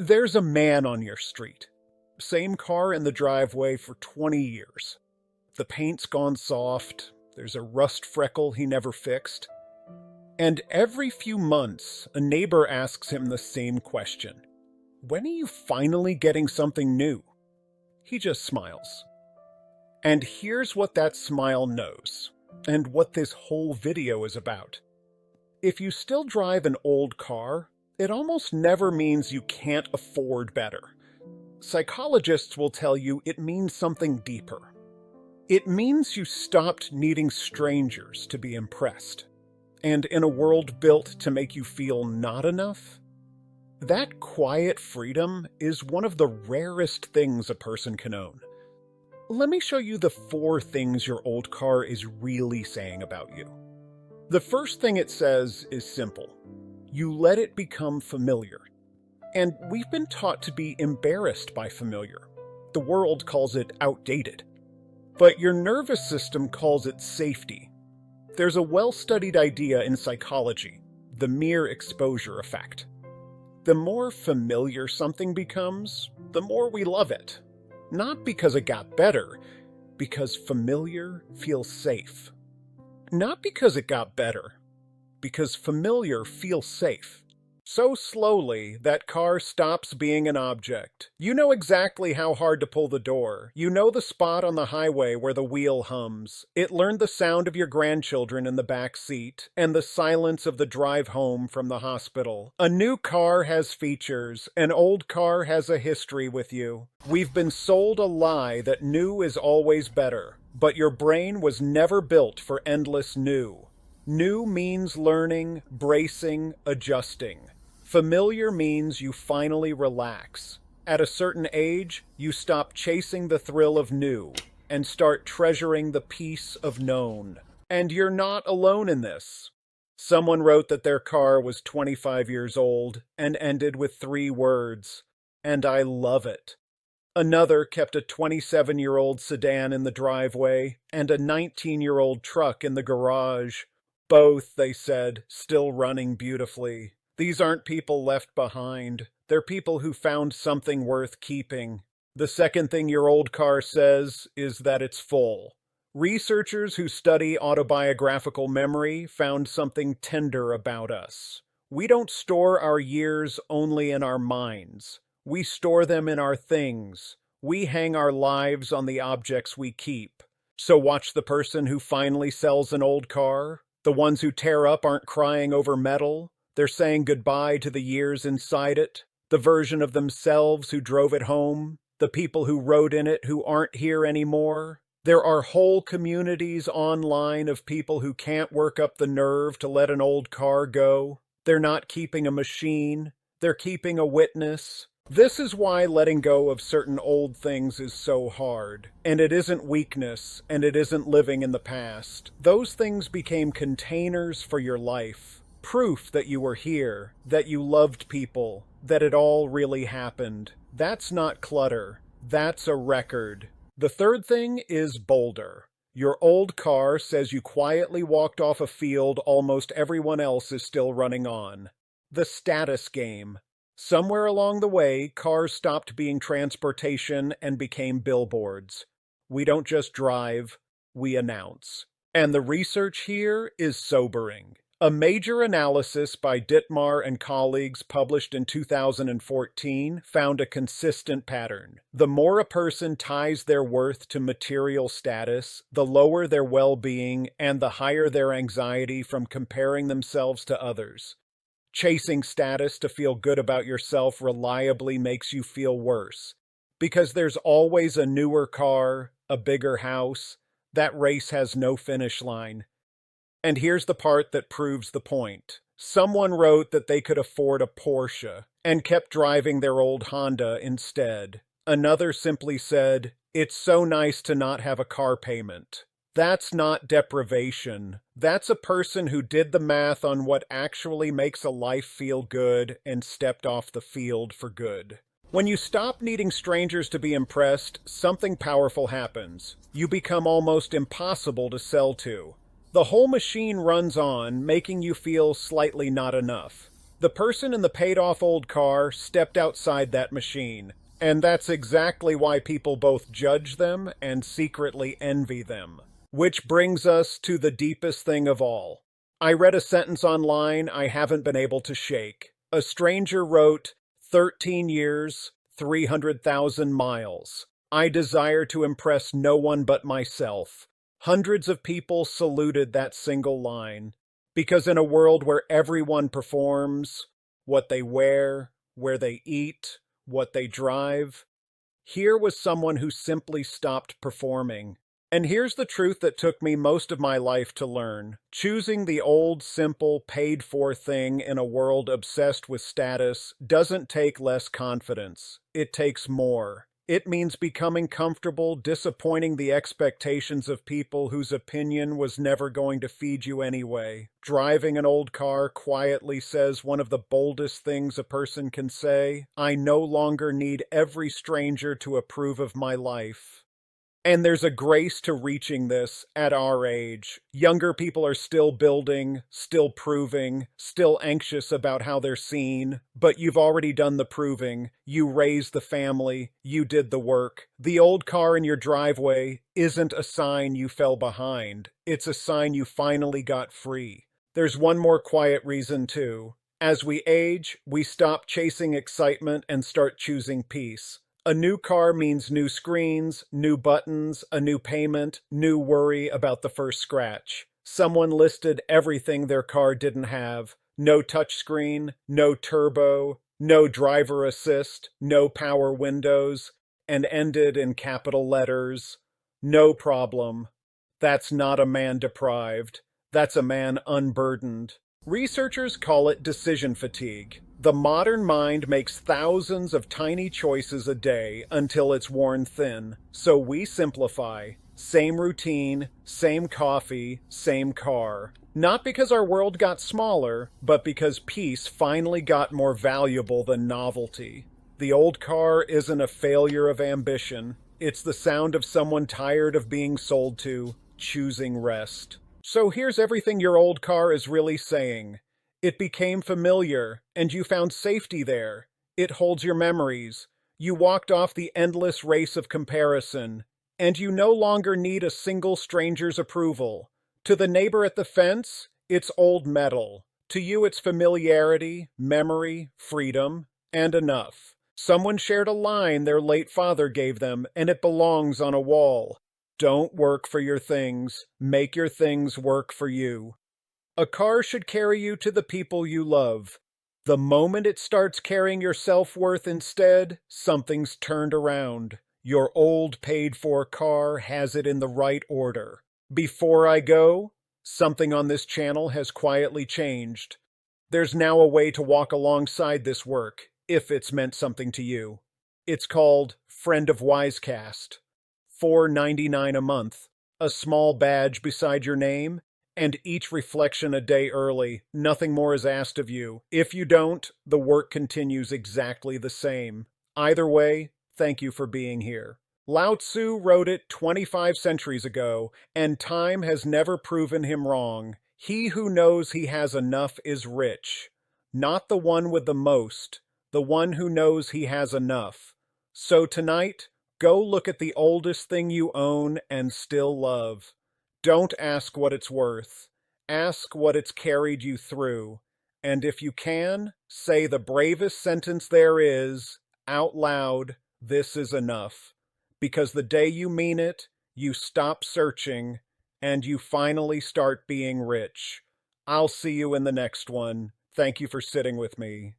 There's a man on your street. Same car in the driveway for 20 years. The paint's gone soft, there's a rust freckle he never fixed. And every few months, a neighbor asks him the same question. When are you finally getting something new? He just smiles. And here's what that smile knows, and what this whole video is about. If you still drive an old car, it almost never means you can't afford better. Psychologists will tell you it means something deeper. It means you stopped needing strangers to be impressed. And in a world built to make you feel not enough, that quiet freedom is one of the rarest things a person can own. Let me show you the 4 things your old car is really saying about you. The first thing it says is simple. You let it become familiar. And we've been taught to be embarrassed by familiar. The world calls it outdated. But your nervous system calls it safety. There's a well-studied idea in psychology, the mere exposure effect. The more familiar something becomes, the more we love it. Not because it got better, because familiar feels safe. Not because it got better, because familiar feels safe. So slowly, that car stops being an object. You know exactly how hard to pull the door. You know the spot on the highway where the wheel hums. It learned the sound of your grandchildren in the back seat, and the silence of the drive home from the hospital. A new car has features. An old car has a history with you. We've been sold a lie that new is always better, but your brain was never built for endless new. New means learning, bracing, adjusting. Familiar means you finally relax. At a certain age, you stop chasing the thrill of new and start treasuring the peace of known. And you're not alone in this. Someone wrote that their car was 25 years old and ended with 3 words, "And I love it." Another kept a 27-year-old sedan in the driveway and a 19-year-old truck in the garage. Both, they said, still running beautifully. These aren't people left behind. They're people who found something worth keeping. The second thing your old car says is that it's full. Researchers who study autobiographical memory found something tender about us. We don't store our years only in our minds. We store them in our things. We hang our lives on the objects we keep. So watch the person who finally sells an old car. The ones who tear up aren't crying over metal. They're saying goodbye to the years inside it, the version of themselves who drove it home, the people who rode in it who aren't here anymore. There are whole communities online of people who can't work up the nerve to let an old car go. They're not keeping a machine, they're keeping a witness. This is why letting go of certain old things is so hard. And it isn't weakness, and it isn't living in the past. Those things became containers for your life. Proof that you were here, that you loved people, that it all really happened. That's not clutter. That's a record. The third thing is bolder. Your old car says you quietly walked off a field almost everyone else is still running on. The status game. Somewhere along the way, cars stopped being transportation and became billboards. We don't just drive, we announce. And the research here is sobering. A major analysis by Dittmar and colleagues published in 2014 found a consistent pattern. The more a person ties their worth to material status, the lower their well-being and the higher their anxiety from comparing themselves to others. Chasing status to feel good about yourself reliably makes you feel worse. Because there's always a newer car, a bigger house. That race has no finish line. And here's the part that proves the point. Someone wrote that they could afford a Porsche and kept driving their old Honda instead. Another simply said, "It's so nice to not have a car payment." That's not deprivation. That's a person who did the math on what actually makes a life feel good and stepped off the field for good. When you stop needing strangers to be impressed, something powerful happens. You become almost impossible to sell to. The whole machine runs on, making you feel slightly not enough. The person in the paid-off old car stepped outside that machine, and that's exactly why people both judge them and secretly envy them. Which brings us to the deepest thing of all. I read a sentence online I haven't been able to shake. A stranger wrote, 13 years, 300,000 miles. I desire to impress no one but myself. Hundreds of people saluted that single line. Because in a world where everyone performs, what they wear, where they eat, what they drive, here was someone who simply stopped performing. And here's the truth that took me most of my life to learn. Choosing the old, simple, paid-for thing in a world obsessed with status doesn't take less confidence. It takes more. It means becoming comfortable, disappointing the expectations of people whose opinion was never going to feed you anyway. Driving an old car quietly says one of the boldest things a person can say, I no longer need every stranger to approve of my life. And there's a grace to reaching this at our age. Younger people are still building, still proving, still anxious about how they're seen, but you've already done the proving. You raised the family, you did the work. The old car in your driveway isn't a sign you fell behind. It's a sign you finally got free. There's one more quiet reason too. As we age, we stop chasing excitement and start choosing peace. A new car means new screens, new buttons, a new payment, new worry about the first scratch. Someone listed everything their car didn't have. No touchscreen, no turbo, no driver assist, no power windows, and ended in capital letters. No problem. That's not a man deprived. That's a man unburdened. Researchers call it decision fatigue. The modern mind makes thousands of tiny choices a day until it's worn thin. So we simplify. Same routine, same coffee, same car. Not because our world got smaller, but because peace finally got more valuable than novelty. The old car isn't a failure of ambition. It's the sound of someone tired of being sold to, choosing rest. So here's everything your old car is really saying. It became familiar, and you found safety there. It holds your memories. You walked off the endless race of comparison, and you no longer need a single stranger's approval. To the neighbor at the fence, it's old metal. To you, it's familiarity, memory, freedom, and enough. Someone shared a line their late father gave them, and it belongs on a wall. Don't work for your things. Make your things work for you. A car should carry you to the people you love. The moment it starts carrying your self-worth instead, something's turned around. Your old paid-for car has it in the right order. Before I go, something on this channel has quietly changed. There's now a way to walk alongside this work, if it's meant something to you. It's called Friend of Wisecast. $4.99 a month. A small badge beside your name, and each reflection a day early. Nothing more is asked of you. If you don't, the work continues exactly the same. Either way, thank you for being here. Lao Tzu wrote it 25 centuries ago, and time has never proven him wrong. He who knows he has enough is rich. Not the one with the most, the one who knows he has enough. So tonight, go look at the oldest thing you own and still love. Don't ask what it's worth. Ask what it's carried you through. And if you can, say the bravest sentence there is, out loud, this is enough. Because the day you mean it, you stop searching, and you finally start being rich. I'll see you in the next one. Thank you for sitting with me.